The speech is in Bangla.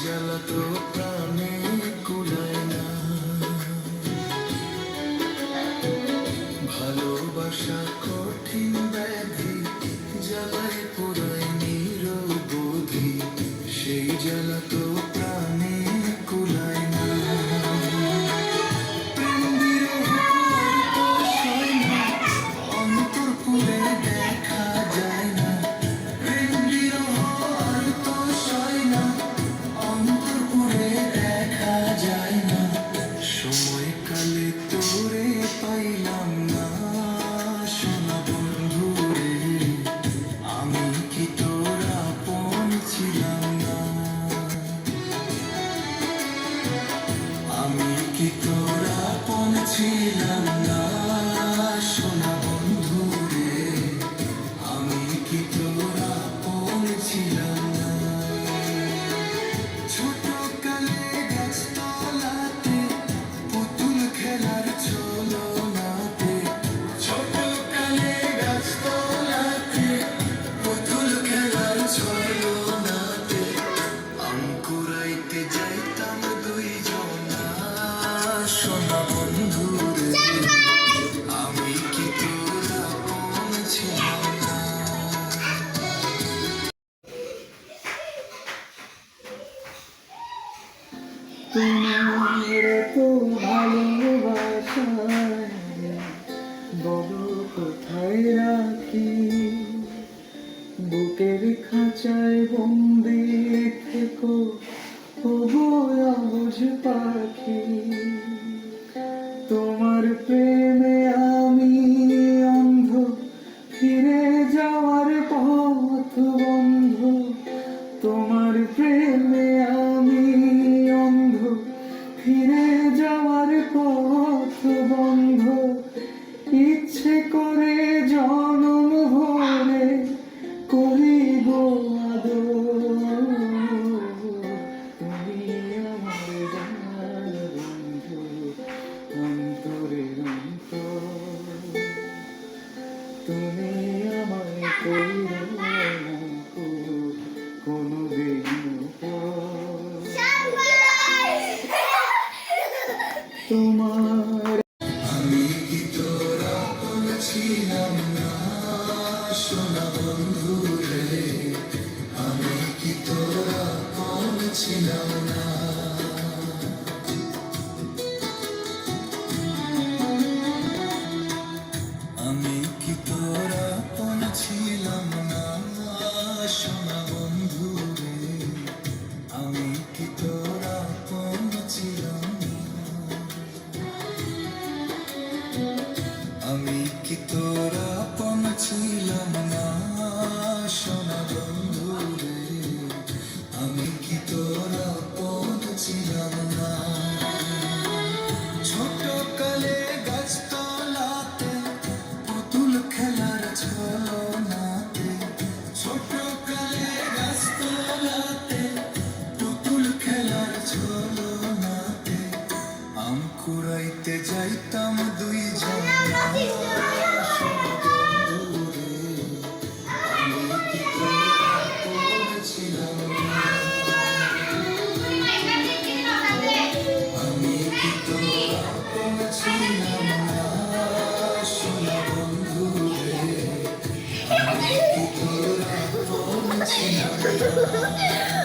জ্বালা তো প্রাণে কুলায় না। ভালোবাসা কঠিন ব্যাধি, জ্বালায় পোড়ায় নিরবধি, সেই জ্বালা তো প্রাণে কুলায় না। প্রেম বিরহ আর তো সয় না, অন্তর পুরে দেখা যায় না। প্রেম বিরহ আর তো সয় না, অন্তর পুরে দেখা যায় না। সময়কালে তোরে পাইলাম না, সোনা বন্ধু রে, আমি কি তোর আপন ছিলাম না? আমি কি তোর আপন ছিলাম না, সোনা বন্ধু রে, আমি কি তোর আপন ছিলাম না? ছোট কালে গাছতলাতে পুতুল খেলার ছলনাতে, ছোট কালে গাছতলাতে পুতুল খেলার ছলনাতে, আম কুড়াইতে যাইতাম দুইজনা, সোনা বন্ধু রে, আমি কি তোর আপন ছিলাম না? তোমার তো ভালোবাসায় বলো কোথায় রাখি, বুকের খাঁচায় বন্দি থেকো ওগো অবুঝ পাখি। তোমার প্রেমে আমি অন্ধ, ফিরে যাওয়ার পথ বন্ধ। তোমার প্রেমে আমি অন্ধ, ফিরে যাওয়ার পথ বন্ধ। ইচ্ছে করে জনম ভরে করিব আদর, তুমি আমার জানার বন্ধু, অন্তরের অন্তর। তুমি আমায় কইরো না কোনোদিন তোমার। আমি কি তোর আপন ছিলাম না, সোনা বন্ধু রে, আমি কি তোর আপন ছিলাম না? আমি কি তোর আপন ছিলাম না, সোনা বন্ধু রে, আমি কি তোর আপন ছিলাম না? আমি কি তোর আপন ছিলাম না, সোনা বন্ধু রে, আমি কি তোর আপন ছিলাম না? ছোট কালে গাছতলাতে পুতুল খেলার ছলনাতে, ছোট কালে গাছতলাতে পুতুল খেলার ছলনাতে, আম কুড়াইতে যাইতাম দুইজনা, সোনা বন্ধু রে, আমি কি তোর আপন ছিলাম না? আমি কি তোর আপন ছিলাম না, সোনা বন্ধু রে, আমি কি তোর আপন ছিলাম না?